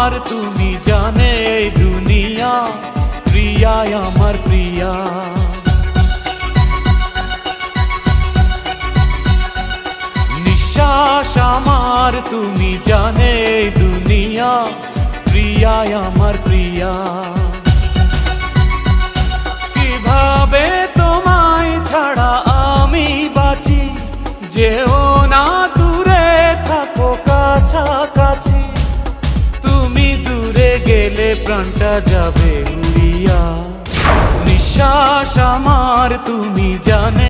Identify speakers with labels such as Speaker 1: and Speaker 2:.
Speaker 1: আমার তুমি জানে এই দুনিয়া, প্রিয়া আমার প্রিয়া। নিঃশ্বাস আমার তুমি জানে এই দুনিয়া, প্রিয়া আমার প্রিয়া। কিভাবে তোমায় ছাড়া আমি বাঁচি, যেও না দূরে থাকো কাছাকাছি। তুমি দূরে গেলে প্রাণটা যাবে উড়িয়া। নিঃশ্বাস আমার তুমি জানে।